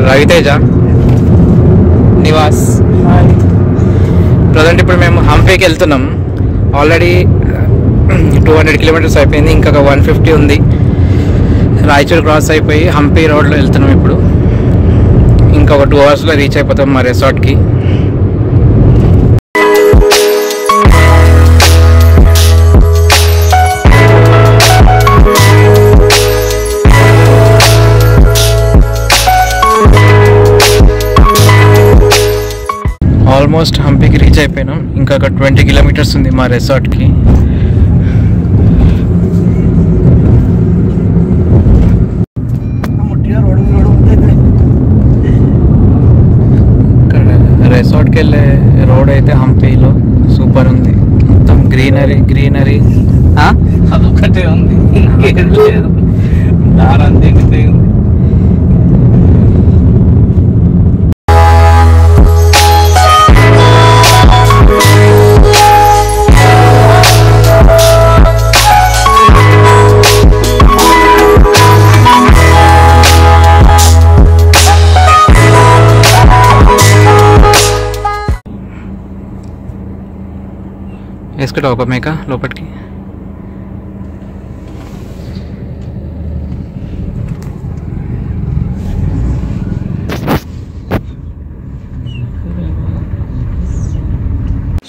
Raviteja, Nivas. Present ఇప్పుడు మేము హంపీకి వెళ్తున్నాం. ఆల్రెడీ 200 కిలోమీటర్స్ అయిపోయింది, ఇంకొక 150 ఉంది. రాయచూర్ క్రాస్ అయిపోయి హంపీ రోడ్లో వెళ్తున్నాం. ఇప్పుడు ఇంకొక 2 అవర్స్లో రీచ్ అయిపోతాం మా రిసార్ట్కి. ఆల్మోస్ట్ హంపీకి రీచ్ అయిపోయినాం. ఇంకా 20 కిలోమీటర్స్ ఉంది మా రిసార్ట్కి. రిసార్ట్కి వెళ్ళే రోడ్ అయితే హంపీలో సూపర్ ఉంది. మొత్తం గ్రీనరీ గ్రీనరీ. అదొకటే ఉంది, ఇంకేం లేదు. దారంతా ఉంది. వేసుకుంటా ఒక మేక లోపలికి.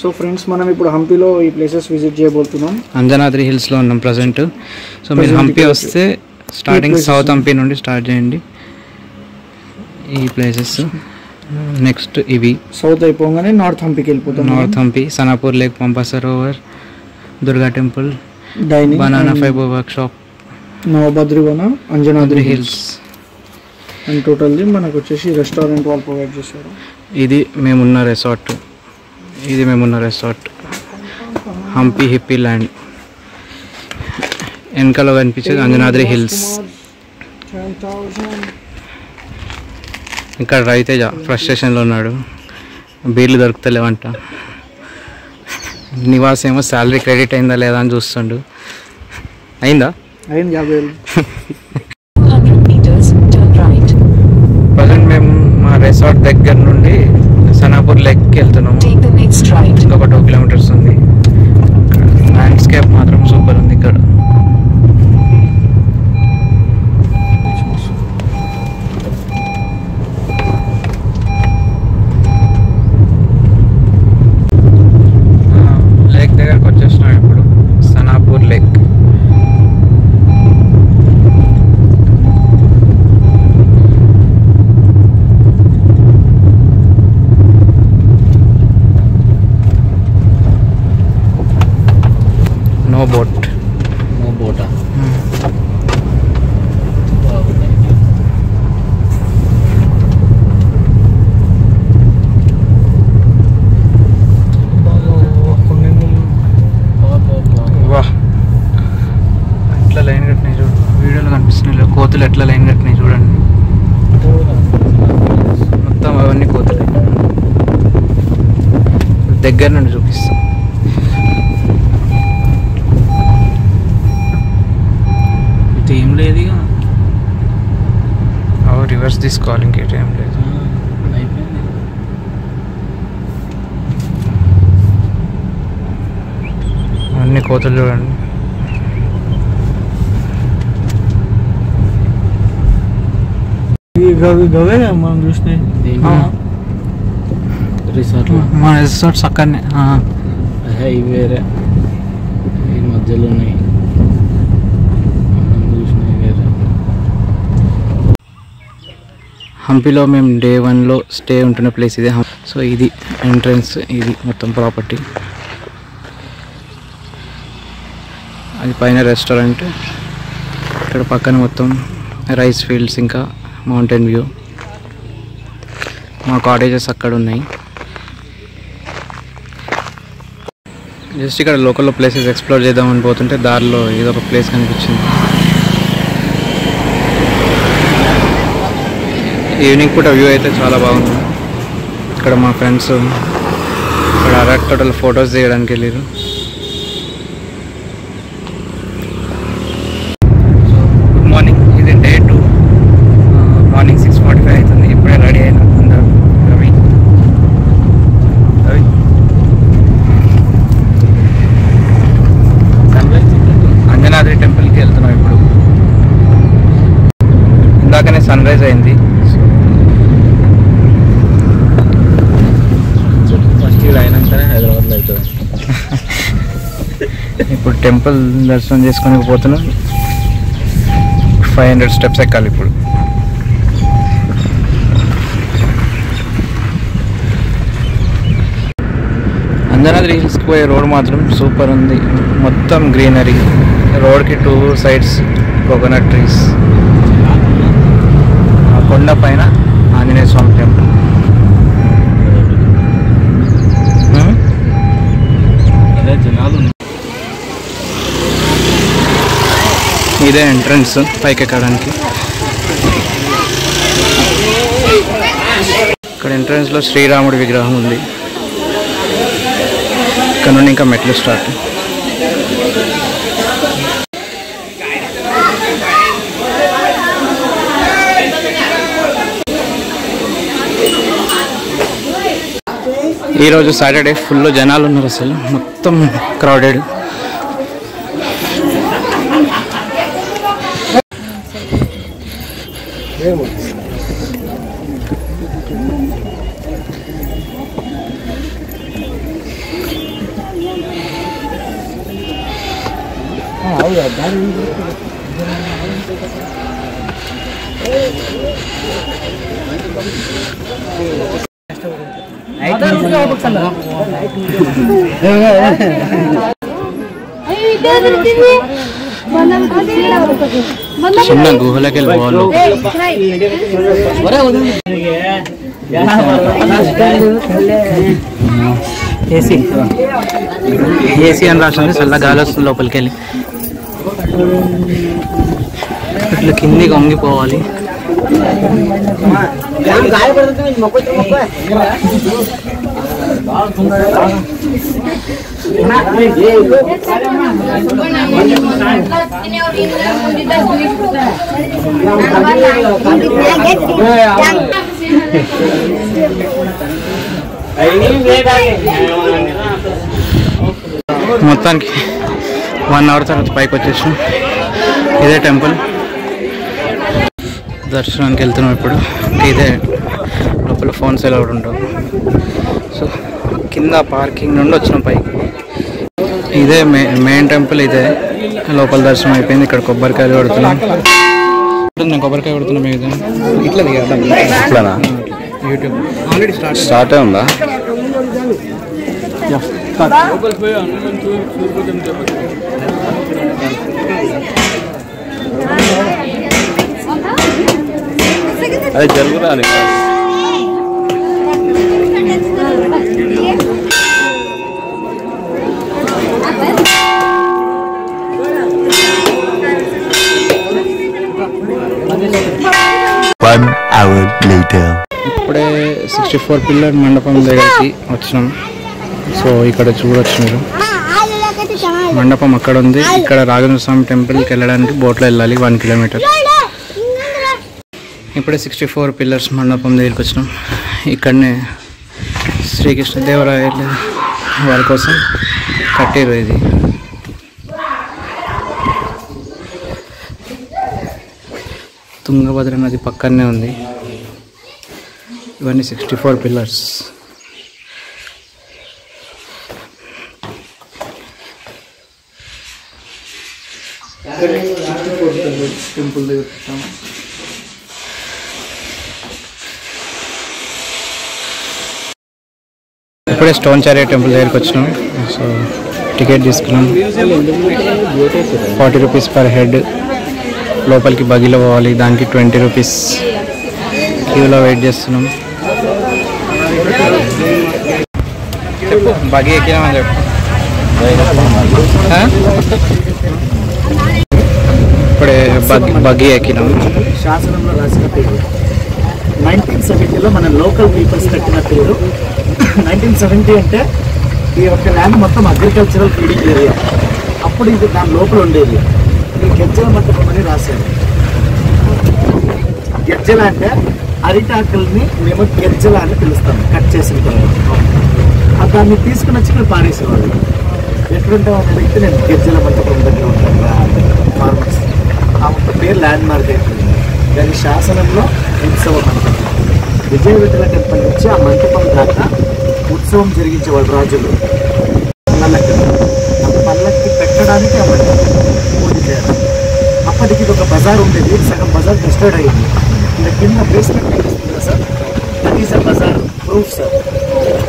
సో ఫ్రెండ్స్, మనం ఇప్పుడు హంపీలో ఈ ప్లేసెస్ విజిట్ చేయబోతున్నాం. అంజనాద్రి హిల్స్లో ఉన్నాం ప్రజెంట్. సో మీరు హంపీ వస్తే స్టార్టింగ్ సౌత్ హంపీ నుండి స్టార్ట్ చేయండి ఈ ప్లేసెస్. నెక్స్ట్ ఇవి సౌత్ అయిపోగానే నార్త్ హంపీకి వెళ్ళిపోతాం. North Hampi, Sanapur lake, Pampa Sarovar, Durga temple, dining, banana fibre workshop, నవభద్రివన, అంజనాద్రి హిల్స్. అండ్ టోటల్లీ మనకు వచ్చేసి రెస్టారెంట్ వాళ్ళు ప్రొవైడ్ చేశారు. ఇది మేమున్న రిసార్ట్. Hampi hippie land. వెనకాల కనిపించేది అంజనాద్రి హిల్స్. ఇక్కడ రవితేజ ఫ్రస్ట్రేషన్లో ఉన్నాడు, బీర్లు దొరుకుతలేవంట. నివాస్ ఏమో శాలరీ క్రెడిట్ అయిందా లేదా అని చూస్తుండు. అయిందా? అయింది 50,000. ప్రజెంట్ మేము మా రిసార్ట్ దగ్గర నుండి సనాపూర్ లేక్కి వెళ్తున్నాము. ఇంకొక 2 కిలోమీటర్స్ ఉంది. ల్యాండ్స్కేప్ మాత్రం సూపర్ ఉంది ఇక్కడ. లేక్ దగ్గరకు వచ్చేసినాం ఇప్పుడు, Sanapur lake. No boat. No బోటా? వాహ్, ఎట్లా లైన్ కట్టినాయి చూడు. వీడియోలో కనిపిస్తున్నాయి కోతులు ఎట్లా లైన్ కట్టినాయి చూడండి. మొత్తం అవన్నీ కోతులే. దగ్గర నుండి చూపిస్తాం. ఏం లేదు ఇక. రివర్స్ తీసుకోవాలి, ఇంకేం లేదు. అయిపోయింది. అన్ని కోతలు చూడండి. గవే మనం చూసినాయి రిసార్ట్. మన రిసార్ట్స్ అక్కడనే. ఇవి వేరే, ఈ మధ్యలో ఉన్నాయి. హంపీలో మేము డే 1లో స్టే ఉంటున్న ప్లేస్ ఇదే. సో ఇది ఎంట్రన్స్, ఇది మొత్తం ప్రాపర్టీ. అది పైన రెస్టారెంట్. ఇక్కడ పక్కన మొత్తం రైస్ ఫీల్డ్స్, ఇంకా మౌంటైన్ వ్యూ. మా కాటేజెస్ అక్కడ ఉన్నాయి. జస్ట్ ఇక్కడ లోకల్లో ప్లేసెస్ ఎక్స్ప్లోర్ చేద్దామని పోతుంటే దారిలో ఏదో ఒక ప్లేస్ కనిపించింది. ఈవినింగ్ పూట వ్యూ అయితే చాలా బాగుంది. ఇక్కడ మా ఫ్రెండ్స్ ఇక్కడ అరక్ తోటలో ఫొటోస్ తీయడానికి వెళ్ళారు. గుడ్ మార్నింగ్, ఇది డే 2. మార్నింగ్ 6:45 అవుతుంది. ఇప్పుడే సన్ రైజ్ అయింది. ఫస్ట్ ఇది అయినాకనే హైదరాబాద్లో అవుతుంది. ఇప్పుడు టెంపుల్ దర్శనం చేసుకొని పోతున్నాం. 500 స్టెప్స్ ఎక్కాలి ఇప్పుడు. అంజనాద్రి హిల్స్కి పోయే రోడ్ మాత్రం సూపర్ ఉంది. మొత్తం గ్రీనరీ, రోడ్కి 2 సైడ్స్ కోకోనట్ ట్రీస్. ఆ కొండ పైన ఆంజనేయ స్వామి టెంపుల్. అదే జనాలు. ఇదే ఎంట్రన్స్ పైకి ఎక్కడానికి. ఇక్కడ ఎంట్రన్స్లో శ్రీరాముడి విగ్రహం ఉంది. ఇక్కడ నుండి ఇంకా మెట్లు స్టార్ట్. ఈరోజు సాటర్డే, ఫుల్ జనాలు ఉన్నారు. అసలు మొత్తం క్రౌడెడ్. చిన్న గుహలకి వెళ్ళిపోవాలి. ఏసీ అని రాసింది. చల్ల గాలి వస్తుంది లోపలికి వెళ్ళి. ఇట్లా కిందికి వంగిపోవాలి. మొత్తానికి 1 అవర్ తర్వాత పైకి వచ్చేసాం. ఇదే టెంపుల్. దర్శనానికి వెళ్తున్నాం ఇప్పుడు. ఇదే లోపల ఫోన్స్ ఎలా ఉండవు. సో కింద పార్కింగ్ నుండి వచ్చినాం పైకి. ఇదే మెయిన్ టెంపుల్. ఇదే లోపల దర్శనం అయిపోయింది. ఇక్కడ కొబ్బరికాయలు కొడుతున్నాం. నేను కొబ్బరికాయ కొడుతున్నా. మీ ఇట్లా ఇట్లానా? యూట్యూబ్ ఆల్రెడీ స్టార్ట్ ఉందా? అదే జరుగురా అని. ఇప్పుడే 64 పిల్లర్ మండపం దగ్గరికి వచ్చినాం. సో ఇక్కడ చూడొచ్చు మీరు. మండపం అక్కడ ఉంది. ఇక్కడ రాఘవేంద్ర స్వామి టెంపుల్కి వెళ్ళడానికి బోట్లో వెళ్ళాలి 1 కిలోమీటర్. ఇప్పుడే 64 పిల్లర్స్ మండపం దగ్గరికి వచ్చినాం. ఇక్కడనే శ్రీకృష్ణదేవరాయలు వారి కోసం కట్టారు. ఇది తుంగభద్ర నది పక్కనే ఉంది. ఇవన్నీ 64 పిల్లర్స్. టెంపుల్ దగ్గర ఇప్పుడే స్టోన్ చారియా టెంపుల్ దగ్గరికి వచ్చినాం. సో టికెట్ తీసుకున్నాం. 40 రూపీస్ పర్ హెడ్. లోపలికి బగిలో పోవాలి. దానికి 20 రూపీస్. క్యూలో వెయిట్ చేస్తున్నాం. చెప్పు, బగి ఎక్కినామని చెప్పు. ఇప్పుడే బగి ఎక్కినాం. శాసనంలో రాసిన పేరు 1970లో మన లోకల్ పీపుల్స్ కట్టిన పేరు. 1970 అంటే ఈ యొక్క ల్యాండ్ మొత్తం అగ్రికల్చరల్ ఫీడింగ్ ఏరియా. అప్పుడు ఇది దాని లోపల ఉండేది. ఈ గెజ్జల మంటపం అని రాశారు. గెజ్జల అంటే అరిటాకుల్ని మేము గెజ్జల అని పిలుస్తాం. కట్ చేసిన తర్వాత దాన్ని తీసుకుని వచ్చి ఇక్కడ పారేసేవాళ్ళు. ఎక్కడుంటే ఒక వ్యక్తి నేను గెజ్జల మంటపం దగ్గర ఉంటాను ఫార్మర్స్. ఆ పేరు ల్యాండ్ మార్క్ అయిపోయింది. దాని శాసనంలో ఉత్సవం మంటపం. విజయ విఠల టెంపుల్ నుంచి ఆ మంటపం దాకా ఉత్సవం జరిగించేవాళ్ళు రాజులు. పల్లకి పెట్టడానికి ఆ మంటపం పూజ చేయాలి. అప్పటికి ఇది ఒక బజార్ ఉండేది, సగం బజార్ డిస్టర్డ్ అయ్యింది. ఇలా కింద బేస్మెంట్ కనిపిస్తుంది కదా sir, that is a bazaar proof sir.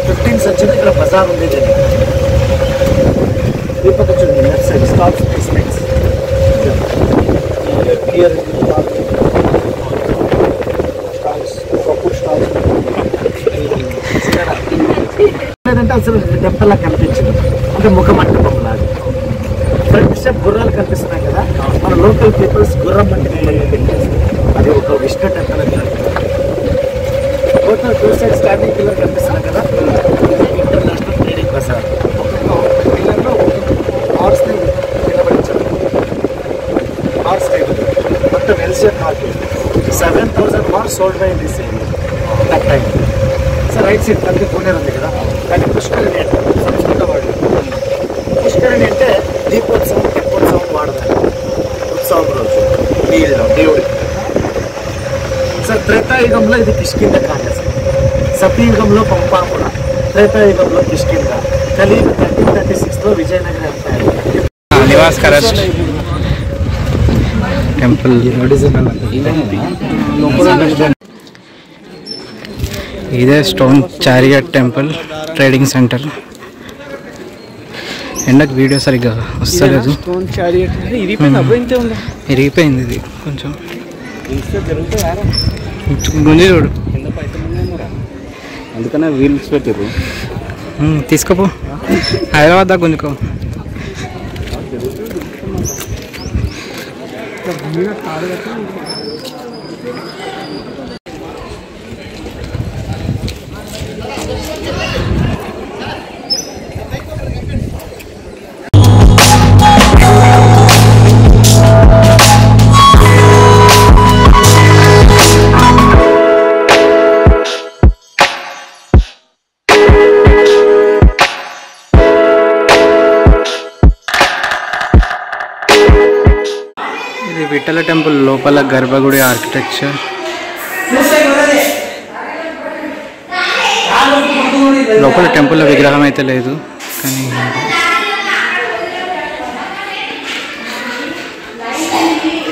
15th century ఇక్కడ బజార్ ఉండేది. ఈ పక్క చూడండి, left side stalls basements clear stalls, ఒకప్పుడు స్టాల్స్ లేదంటే అసలు టెంపుల్ లా కనిపించింది, అంటే ముఖ మంటపం లాగా. ఫ్రంట్ స్టెప్ గుర్రాలు కనిపిస్తున్నాయి కదా, మన లోకల్ పీపుల్స్ గుర్రం మంటపం అది ఒక విష్ణు టెంపుల్ అని. టూ సైడ్ స్టాండింగ్ పిల్లర్ కనిపిస్తున్నాయి కదా, ఇంటర్నేషనల్ ట్రేడింగ్ బజార్. ఒక్కొక్క పిల్లర్లో హార్స్ నిలబడించారు, హార్స్ టైబుల్ మొత్తం ఎల్సియర్ market. 7,000 horse sold by this area that time. Sir right side కంటే కోనేరు ఉంది కదా, కానీ పుష్కరిణి అంటే సంస్కృత వాడు. పుష్కరిణి అంటే దీపోత్సవం తెప్పోత్సవం వాడదాం, ఉత్సవం రోజు నీళ్ళు దేవుడి. సార్ త్రేతాయుగంలో ఇది కిష్కింద కాండ, సతయుగంలో పంపాపుర, త్రేతాయుగంలో కిష్కింద, కలియుగ 1336లో విజయనగరం ఎంపైర్. నివాస్ కరెస్ట్ టెంపుల్. ఇదే stone chariot temple trading centre. ఎండకు వీడియో సరిగ్గా వస్తలేదు, ఇరిగిపోయింది ఇది కొంచెం. గుంజి చూడు, అందుకనే వీల్స్ పెట్టారు. తీసుకోపో, హైదరాబాద్ దాకా గుంజుకో. ఇది విఠల టెంపుల్ లోపల గర్భగుడి ఆర్కిటెక్చర్. లోపల టెంపుల్లో విగ్రహం అయితే లేదు, కానీ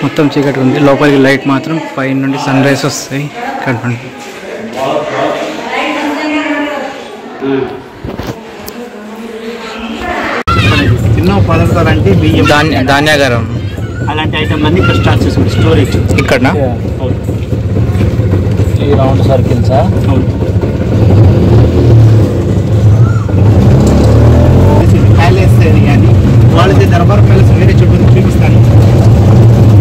మొత్తం చీకటి ఉంది. లోపలికి లైట్ మాత్రం పైన నుండి సన్ రైజ్ వస్తాయి కనపడి. ఎన్నో పదార్థాలు అంటే బియ్యం, ధాన్యాగారం అలాంటి ఐటమ్ అన్ని ఇక్కడ స్టార్ట్ చేసుకుంటాం స్టోరేజ్. ఇక్కడ ఈ రౌండ్ సర్కిల్సా? ప్యాలెస్ ఏరియాని వాళ్ళది దర్బార్ ప్యాలెస్ వేరే చుట్టూ చూపిస్తాను.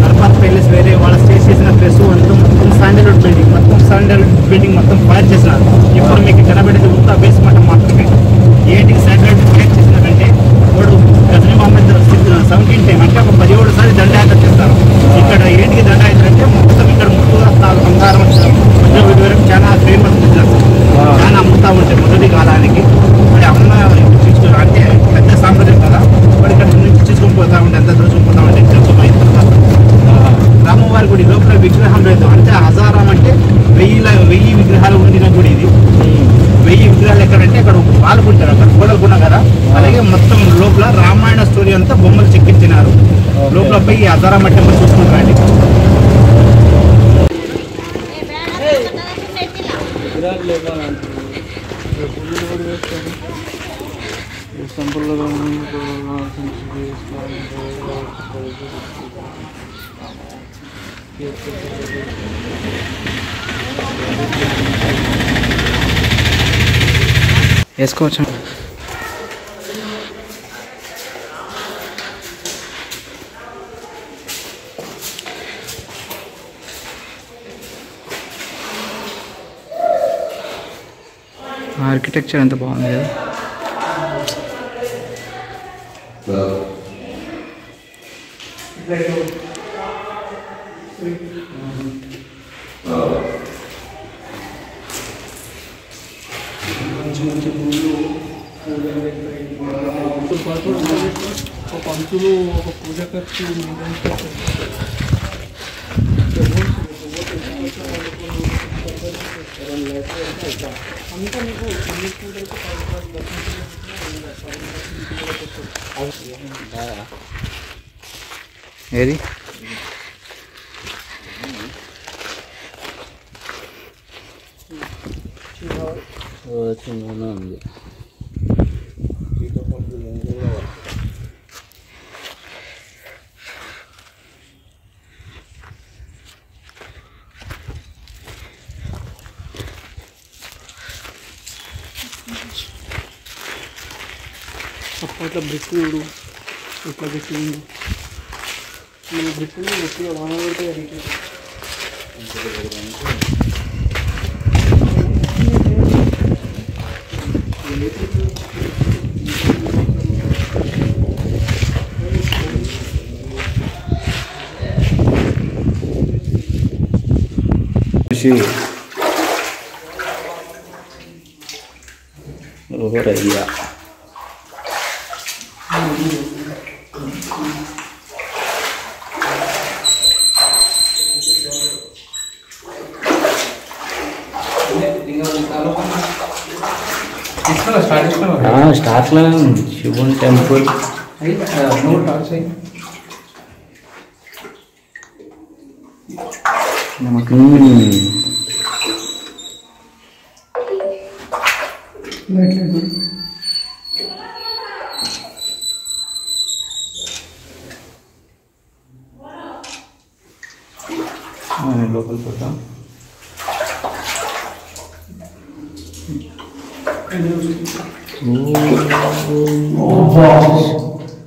దర్బార్ ప్యాలెస్ వేరే, వాళ్ళ స్టే చేసిన ప్లేస్ మొత్తం శాండల్వుడ్ బిల్డింగ్, మొత్తం ఫైర్ చేసినారు. ఇప్పుడు మీకు కనబడేది ఉత్తా బేస్మెంట్ మాత్రమే. ఏంటికి శాటిలైట్ ఫైర్ చేసినారంటే వాడు గజనీ మహమ్మద్ 17 టైం అంటే ఒక 17 సారి దండయాత్ర చేస్తారు. ఇక్కడ ఏంటికి దండయాత్ర అంటే మొత్తం ఇక్కడ ముట్టుగా బంగారం వరకు చాలా ఫేమస్ బిజినెస్, చాలా అమ్ముతా ఉంటాయి మొదటి కాలానికి. మరి అమ్మ అంటే పెద్ద సాంప్రదాయం కదా, మరి ఇక్కడ నుంచి తీసుకొని పోతా ఉంటే ఎంత దూరం పోతా ఉంటే రామవారి గుడి లోపల విగ్రహం లేదు, అంటే హజారం అంటే 1000 విగ్రహాలు ఉండిన గుడి ఇది. 1000 విగ్రహాలు ఎక్కడంటే అక్కడ పాల్గొంటారు, అక్కడ గోడలుకున్నా కదా. అలాగే మొత్తం లోపల రామాయణ స్టోరీ అంతా బొమ్మలు చెక్కించినారు. లోపల పోయి హజారం అంటే చూసుకుంటారండి. వేసుకోవచ్చు. ఆర్కిటెక్చర్ ఎంత బాగుంది కదా. పంతులు ఒక పూజ ఖర్చు ఏది చిన్న ఉంది. అప్పట్లో బ్రిక్ చూడు ఇట్లా పెట్టింది మన బ్రిక్ గట్టిగా వాన పడితే అడిగి ఓవర్ అయ్యా స్టార్ట్లో శివుని టెంపుల్ లోపల పోతాం.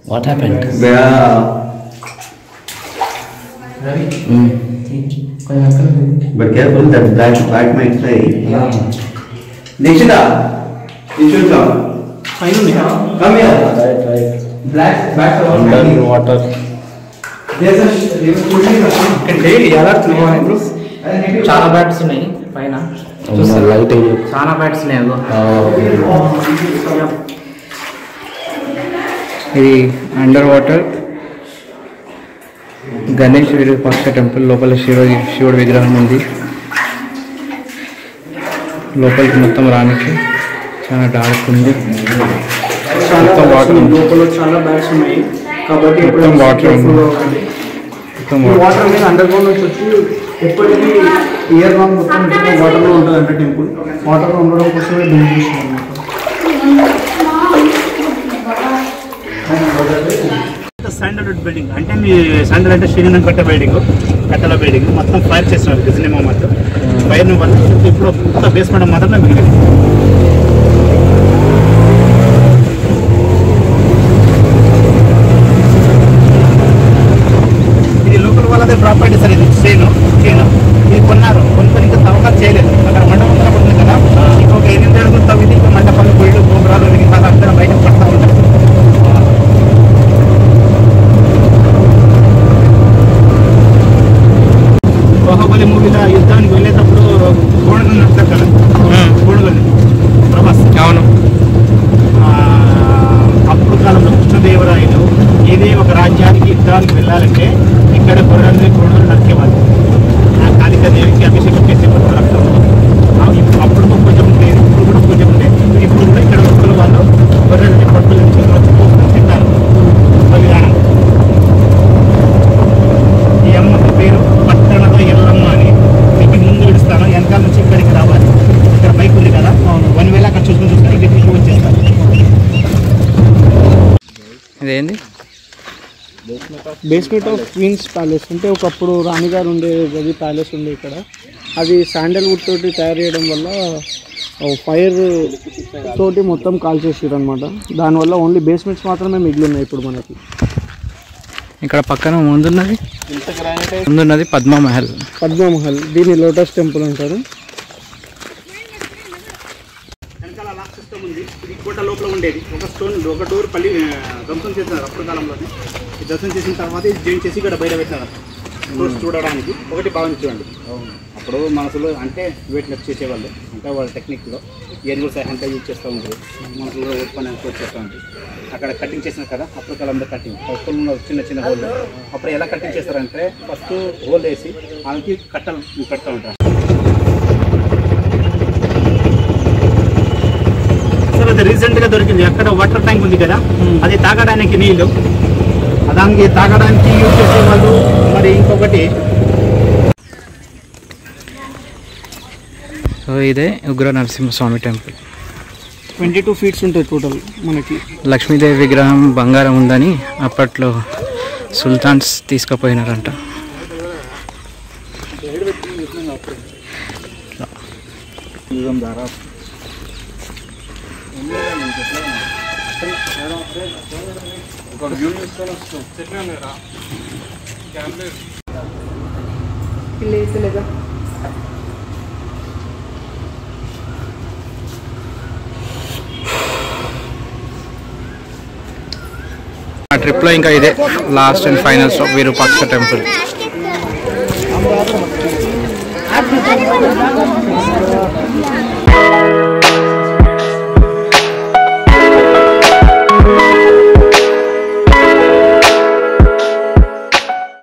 What happened? But careful, that black might fly. Dikshita, you should come. Come here. Right. Black are all Under hanging. water. There's a daily alert చాలా బ్యాట్స్ ఉన్నాయి పైన లైట్ చాలా బ్యాట్స్ ఉన్నాయి అదో ఇది under water Ganesh Virupaksha temple లోపల శివుడి విగ్రహం ఉంది. లోపలికి మొత్తం రానికి చాలా డార్క్ ఉంది. మొత్తం వాటర్ లోపల చాలా బ్యాగ్స్ ఉన్నాయి కాబట్టి మొత్తం వాటర్ ఉంది. వాటర్ అనేది అండర్ గ్రౌండ్ నుంచి వచ్చి ఎప్పటికీ ఇయర్ లాంగ్ మొత్తం వాటర్లో ఉంటుంది అంటే టెంపుల్ వాటర్లో ఉండడం కోసమే బిల్డ్ చేసిన శాండల్వుడ్ బిల్డింగ్ అంటే మీ శాండల్ అంటే శ్రీనందం కట్ట బిల్డింగ్ కట్టల బిల్డింగ్ మొత్తం ఫైర్ చేస్తున్నారు బిజినెస్ మొమెంట్ ఫైర్ వల్ల ఇప్పుడు కొత్త బేస్మెంట్ మాత్రమే మిగిలింది. ఇది లోకల్ వాళ్ళదే ప్రాపర్టీ సార్. ఇది చేను ఇది కొన్నారు కొనుక్కొని ఇంకా తవ్వకాలు చేయలేదు. అక్కడ మండపం ఉంది కదా ఇంకొక 8 అడుగులు తవ్వింది ఇంకా మండపాలు గుళ్ళు గోపురాలు మిగతా అందరం బయట పడతా ఉంటారు. బాహుబలి మూవీలో యుద్ధానికి వెళ్ళేటప్పుడు కోడలు నడుస్తారు కదా కోడలు ప్రభాస్ అవును అప్పుడు కాలంలో కృష్ణదేవరాయలు ఏదే ఒక రాజ్యానికి యుద్ధానికి వెళ్ళాలంటే ఇక్కడ గొర్రెల్ని కోడలు నరికేవాళ్ళు. ఆ కాళికాదేవికి అభిషేకం చేసేవాళ్ళు రక్తం. అప్పుడు కొంచెం ఉండేది ఇప్పుడు కూడా కొంచెం ఉండేది. ఇప్పుడు కూడా ఇక్కడ ఒక్కరు వాళ్ళు గొర్రెల్ని పట్టుల నుంచి వచ్చి పోసుకొని తింటారు బలిదానం. ఈ అమ్మకి పేరు పట్టణత ఎల్లమ్మ అని. మీకు ముందు విడుస్తాను వెనకాల నుంచి ఇక్కడికి రావాలి. ఇక్కడ బైక్ ఉంది కదా 1 వేల అక్కడ చూసుకొని చూస్తారు ఇక్కడ వచ్చేస్తారు. ఇదేంది బేస్మెంట్ ఆఫ్ క్వీన్స్ ప్యాలెస్ అంటే ఒకప్పుడు రాణిగారు ఉండే గది ప్యాలెస్ ఉంది ఇక్కడ. అది శాండల్వుడ్ తోటి తయారు చేయడం వల్ల ఫైర్ తోటి మొత్తం కాల్ చేసారు అనమాట. దానివల్ల ఓన్లీ బేస్మెంట్స్ మాత్రమే మిగిలి ఉన్నాయి ఇప్పుడు మనకి. ఇక్కడ పక్కన ముందున్నది పద్మమహల్. దీన్ని లోటస్ టెంపుల్ అంటారు. వెనకాల లాక్ సిస్టమ్ ఉంది. ఇది కోట లోపల ఉండేది ఒక డోర్ పల్లి ధ్వంసం చేసినారు అప్పుడు కాలంలోనే. ఈ ధ్వంసం చేసిన తర్వాత ఇది జాయిన్ చేసి ఇక్కడ బయట పెట్టినారు డోర్స్ చూడడానికి. ఒకటి భావించండి అప్పుడు మనసులో అంటే వెయిట్ లెఫ్ట్ చేసేవాళ్ళు అంటే వాళ్ళ టెక్నిక్లో ఏం కూడా సహాయంగా యూజ్ చేస్తూ ఉంటారు. మనసులో ఓపెన్ చేస్తూ ఉంటారు. అక్కడ కటింగ్ చేసినారు కదా అప్పుడు కాలంలో కటింగ్ చిన్న చిన్న హోల్. అప్పుడు ఎలా కటింగ్ చేస్తారంటే ఫస్ట్ హోల్ వేసి వాళ్ళకి కట్టలు కడుతూ ఉంటారు. తర్వాత రీసెంట్ గా దొరికింది అక్కడ వాటర్ ట్యాంక్ ఉంది కదా, అది తాగడానికి నీళ్లు, దానికి తాగడానికి యూజ్ చేసేవాళ్ళు. మరి ఇంకొకటి సో ఇదే ఉగ్ర నరసింహస్వామి టెంపుల్. 22 feet ఉంటుంది టోటల్ మనకి. లక్ష్మీదేవి విగ్రహం బంగారం ఉందని అప్పట్లో సుల్తాన్స్ తీసుకుపోయినారంట. ఆ ట్రిప్లో ఇంకా ఇదే last and final stop Virupaksha temple.